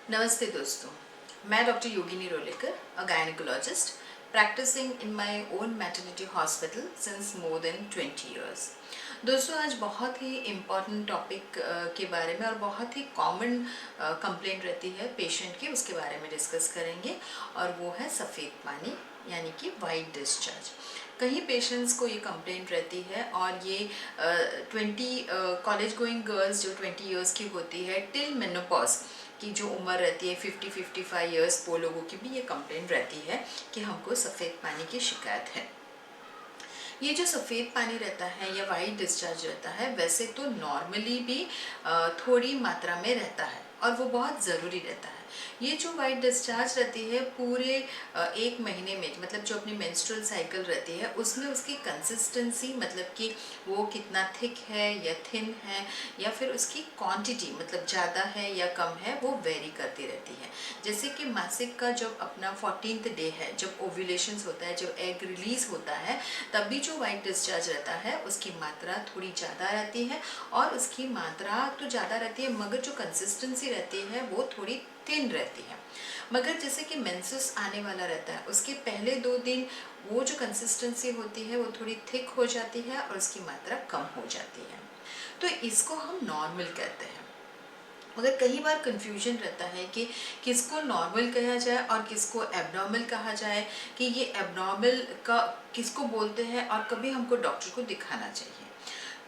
नमस्ते दोस्तों, मैं doctor Yogini Rolekar, a gynaecologist practising in my own maternity hospital since more than 20 years. दोस्तों, आज बहुत ही इम्पॉर्टेंट टॉपिक के बारे में और बहुत ही कॉमन कंप्लेंट रहती है पेशेंट की, उसके बारे में डिस्कस करेंगे और वो है सफ़ेद पानी यानी कि वाइट डिस्चार्ज। कई पेशेंट्स को ये कंप्लेंट रहती है और ये 20 कॉलेज गोइंग गर्ल्स जो 20 इयर्स की होती है टिल मेनोपॉज की जो उम्र रहती है 50-55 इयर्स, वो लोगों की भी ये कंप्लेंट रहती है कि हमको सफ़ेद पानी की शिकायत है। ये जो सफ़ेद पानी रहता है या वाइट डिस्चार्ज रहता है, वैसे तो नॉर्मली भी थोड़ी मात्रा में रहता है और वो बहुत ज़रूरी रहता है। ये जो वाइट डिस्चार्ज रहती है पूरे 1 महीने में, मतलब जो अपनी मेंस्ट्रुअल साइकिल रहती है उसमें उसकी कंसिस्टेंसी, मतलब कि वो कितना थिक है या थिन है या फिर उसकी क्वांटिटी मतलब ज़्यादा है या कम है, वो वेरी करती रहती है। जैसे कि मासिक का जब अपना 14th डे है, जब ओव्यूलेशंस होता है, जब एग रिलीज होता है, तभी जो वाइट डिस्चार्ज रहता है उसकी मात्रा थोड़ी ज़्यादा रहती है और उसकी मात्रा तो ज़्यादा रहती है मगर जो कंसिस्टेंसी रहती है वो थोड़ी थिन रहती है। मगर जैसे कि मेंसेस आने वाला रहता है उसके पहले 2 दिन वो जो कंसिस्टेंसी होती है वो थोड़ी थिक हो जाती है और उसकी मात्रा कम हो जाती है, तो इसको हम नॉर्मल कहते हैं। मगर कई बार कंफ्यूजन रहता है कि किसको नॉर्मल कहा जाए और किसको एबनॉर्मल कहा जाए, कि ये एबनॉर्मल का किसको बोलते हैं और कभी हमको डॉक्टर को दिखाना चाहिए।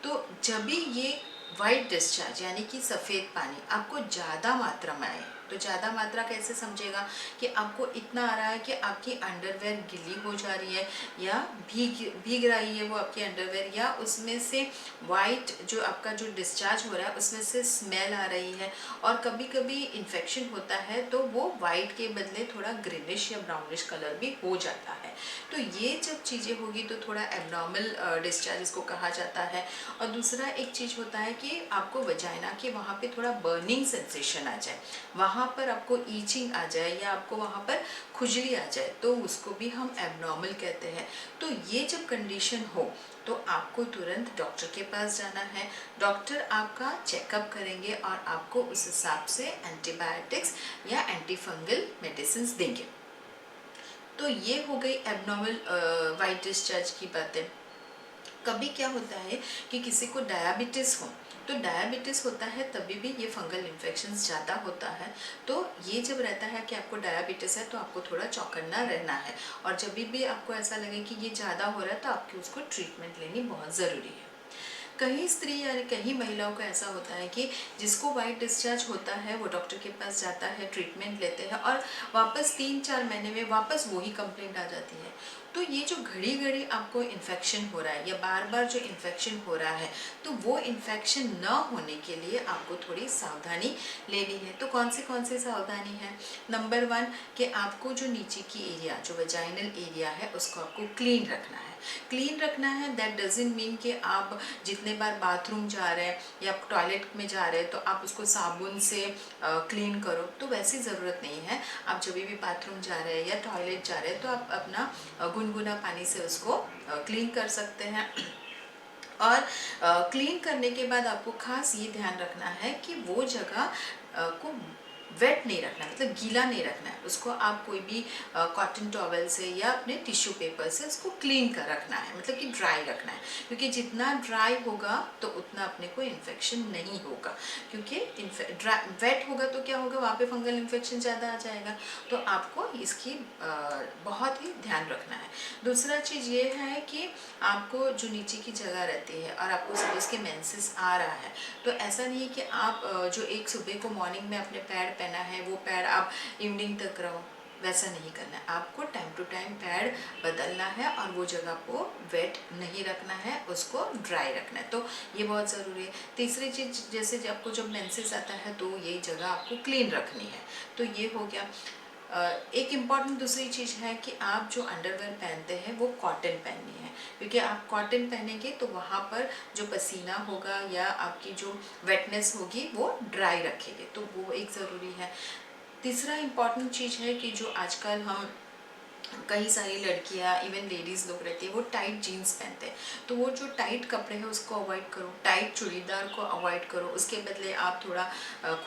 तो जब भी ये वाइट डिस्चार्ज यानी कि सफ़ेद पानी आपको ज़्यादा मात्रा में आए, तो ज़्यादा मात्रा कैसे समझेगा कि आपको इतना आ रहा है कि आपकी अंडरवेयर गीली हो जा रही है या भीग भीग रही है वो आपकी अंडरवेयर, या उसमें से वाइट जो आपका जो डिस्चार्ज हो रहा है उसमें से स्मेल आ रही है, और कभी कभी इन्फेक्शन होता है तो वो वाइट के बदले थोड़ा ग्रीनिश या ब्राउनिश कलर भी हो जाता है। तो ये जब चीज़ें होगी तो थोड़ा एबनॉर्मल डिस्चार्ज इसको कहा जाता है। और दूसरा एक चीज़ होता है कि आपको वजाइना के वहाँ पे थोड़ा बर्निंग सेंसेशन आ जाए, वहाँ पर आपको ईचिंग आ जाए या आपको वहाँ पर खुजली आ जाए, तो उसको भी हम एबनॉर्मल कहते हैं। तो ये जब कंडीशन हो तो आपको तुरंत डॉक्टर के पास जाना है। डॉक्टर आपका चेकअप करेंगे और आपको उस हिसाब से एंटीबायोटिक्स या एंटीफंगल मेडिसिन देंगे। तो ये हो गई एबनॉर्मल वाइट डिस्चार्ज की बातें। कभी क्या होता है कि किसी को डायबिटीज़ हो, तो डायबिटीज़ होता है तभी भी ये फंगल इन्फेक्शन ज़्यादा होता है। तो ये जब रहता है कि आपको डायबिटीज़ है तो आपको थोड़ा चौकन्ना रहना है, और जब भी आपको ऐसा लगे कि ये ज़्यादा हो रहा है तो आपकी उसको ट्रीटमेंट लेनी बहुत ज़रूरी है। कहीं स्त्री या कहीं महिलाओं का ऐसा होता है कि जिसको वाइट डिस्चार्ज होता है वो डॉक्टर के पास जाता है, ट्रीटमेंट लेते हैं और वापस 3-4 महीने में वापस वही कंप्लेंट आ जाती है। तो ये जो घड़ी घड़ी आपको इन्फेक्शन हो रहा है या बार बार जो इन्फेक्शन हो रहा है, तो वो इन्फेक्शन न होने के लिए आपको थोड़ी सावधानी लेनी है। तो कौन सी सावधानी है? नंबर 1 कि आपको जो नीचे की एरिया जो वेजाइनल एरिया है उसको आपको क्लीन रखना है। क्लीन रखना है दैट डजंट मीन कि आप जितने बार बाथरूम जा रहे हैं या टॉयलेट में जा रहे हैं तो आप उसको साबुन से क्लीन करो, तो वैसी ज़रूरत नहीं है। आप जब भी बाथरूम जा रहे हैं या टॉयलेट जा रहे हैं तो आप अपना गुनगुना पानी से उसको क्लीन कर सकते हैं। और क्लीन करने के बाद आपको खास ये ध्यान रखना है कि वो जगह को वेट नहीं रखना, मतलब गीला नहीं रखना है उसको। आप कोई भी कॉटन टॉवल से या अपने टिश्यू पेपर से उसको क्लीन कर रखना है, मतलब कि ड्राई रखना है, क्योंकि जितना ड्राई होगा तो उतना अपने को इन्फेक्शन नहीं होगा। क्योंकि वेट होगा तो क्या होगा, वहाँ पे फंगल इन्फेक्शन ज़्यादा आ जाएगा। तो आपको इसकी बहुत ही ध्यान रखना है। दूसरा चीज़ ये है कि आपको जो नीचे की जगह रहती है और आपको सपोज के मेंसेस आ रहा है, तो ऐसा नहीं है कि आप जो एक सुबह को मॉर्निंग में अपने पैड पहना है वो पैड आप इवनिंग तक रहो, वैसा नहीं करना है। आपको टाइम टू टाइम पैड बदलना है और वो जगह को वेट नहीं रखना है, उसको ड्राई रखना है। तो ये बहुत ज़रूरी है। तीसरी चीज़, जैसे आपको जब मेंसेस आता है तो ये जगह आपको क्लीन रखनी है, तो ये हो गया। एक इम्पॉर्टेंट दूसरी चीज़ है कि आप जो अंडरवेयर पहनते हैं वो कॉटन पहननी है, क्योंकि आप कॉटन पहनेंगे तो वहाँ पर जो पसीना होगा या आपकी जो वेटनेस होगी वो ड्राई रखेंगे, तो वो एक ज़रूरी है। तीसरा इम्पॉर्टेंट चीज़ है कि जो आजकल हम कई सारी लड़कियां, इवन लेडीज़ लोग रहती है, वो टाइट जीन्स पहनते हैं। तो वो जो टाइट कपड़े हैं उसको अवॉइड करो, टाइट चूड़ीदार को अवॉइड करो। उसके बदले आप थोड़ा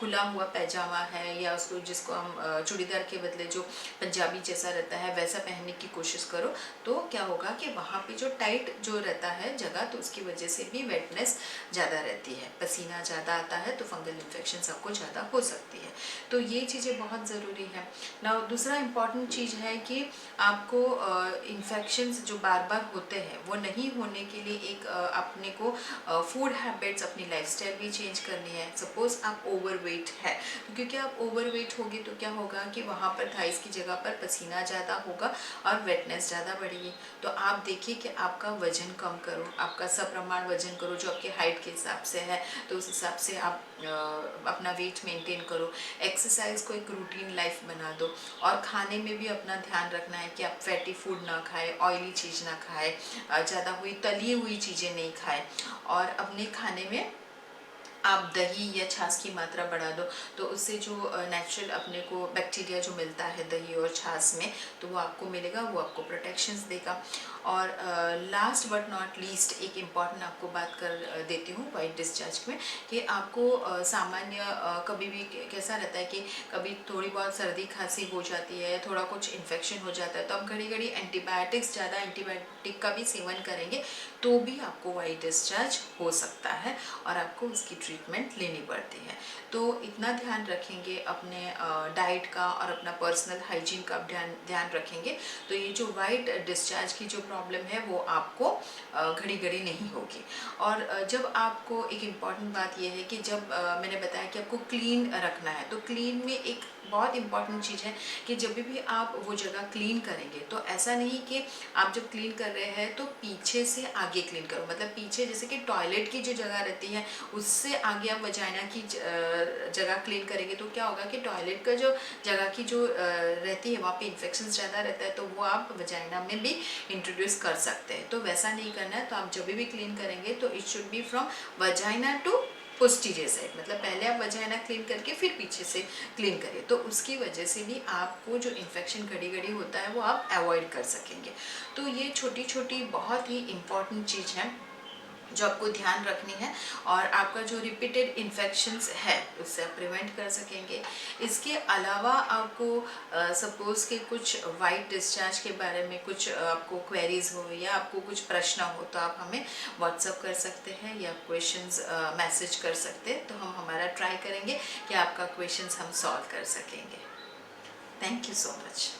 खुला हुआ पैजामा है, या उसको जिसको हम चूड़ीदार के बदले जो पंजाबी जैसा रहता है वैसा पहनने की कोशिश करो। तो क्या होगा कि वहाँ पे जो टाइट जो रहता है जगह, तो उसकी वजह से भी वेटनेस ज़्यादा रहती है, पसीना ज़्यादा आता है, तो फंगल इन्फेक्शन सबको ज़्यादा हो सकती है। तो ये चीज़ें बहुत ज़रूरी है ना। दूसरा इम्पॉर्टेंट चीज़ है कि आपको इन्फेक्शंस जो बार बार होते हैं वो नहीं होने के लिए एक अपने को फूड हैबिट्स, अपनी लाइफस्टाइल भी चेंज करनी है। सपोज आप ओवरवेट है, तो क्योंकि आप ओवरवेट होगी तो क्या होगा कि वहाँ पर थाइस की जगह पर पसीना ज़्यादा होगा और वेटनेस ज़्यादा बढ़ेगी। तो आप देखिए कि आपका वजन कम करो, आपका सप्रमाण वजन करो जो आपके हाइट के हिसाब से है, तो उस हिसाब से आप अपना वेट मेंटेन करो। एक्सरसाइज को एक रूटीन लाइफ बना दो, और खाने में भी अपना ध्यान रखना है कि आप फैटी फूड ना खाएं, ऑयली चीज़ ना खाएं, ज़्यादा हुई तली हुई चीज़ें नहीं खाएं, और अपने खाने में आप दही या छाछ की मात्रा बढ़ा दो। तो उससे जो नेचुरल अपने को बैक्टीरिया जो मिलता है दही और छाछ में, तो वो आपको मिलेगा, वो आपको प्रोटेक्शंस देगा। और लास्ट बट नॉट लीस्ट एक इम्पॉर्टेंट आपको बात कर देती हूँ वाइट डिस्चार्ज में, कि आपको सामान्य कभी भी कैसा रहता है कि कभी थोड़ी बहुत सर्दी खांसी हो जाती है, थोड़ा कुछ इन्फेक्शन हो जाता है, तो आप घड़ी घड़ी एंटीबायोटिक्स, ज़्यादा एंटीबायोटिक का भी सेवन करेंगे तो भी आपको वाइट डिस्चार्ज हो सकता है और आपको उसकी ट्रीटमेंट लेनी पड़ती है। तो इतना ध्यान रखेंगे अपने डाइट का और अपना पर्सनल हाइजीन का ध्यान रखेंगे, तो ये जो वाइट डिस्चार्ज की जो प्रॉब्लम है वो आपको घड़ी घड़ी नहीं होगी। और जब आपको एक इम्पॉर्टेंट बात यह है कि जब मैंने बताया कि आपको क्लीन रखना है, तो क्लीन में एक बहुत इम्पॉर्टेंट चीज़ है कि जब भी आप वो जगह क्लीन करेंगे, तो ऐसा नहीं कि आप जब क्लीन कर रहे हैं तो पीछे से आगे क्लीन करो। मतलब पीछे जैसे कि टॉयलेट की जो जगह रहती है उससे आगे आप वजाइना की जगह क्लीन करेंगे, तो क्या होगा कि टॉयलेट का जो जगह की जो रहती है वहाँ पे इन्फेक्शन ज़्यादा रहता है, तो वो आप वजाइना में भी इंट्रोड्यूस कर सकते हैं। तो वैसा नहीं करना है। तो आप जब भी क्लीन करेंगे तो it should be from vagina to posterior side, मतलब पहले आप वजाइना क्लीन करके फिर पीछे से क्लीन करिए, तो उसकी वजह से भी आपको जो इन्फेक्शन घड़ी घड़ी होता है वो आप अवॉइड कर सकेंगे। तो ये छोटी छोटी बहुत ही इम्पॉर्टेंट चीज़ है जो आपको ध्यान रखनी है, और आपका जो रिपीटेड इन्फेक्शंस है उससे आप प्रिवेंट कर सकेंगे। इसके अलावा आपको सपोज़ कि कुछ वाइट डिस्चार्ज के बारे में कुछ आपको क्वेरीज हो या आपको कुछ प्रश्न हो, तो आप हमें व्हाट्सअप कर सकते हैं या क्वेश्चंस मैसेज कर सकते हैं, तो हम हमारा ट्राई करेंगे कि आपका क्वेश्चंस हम सॉल्व कर सकेंगे। Thank you so much.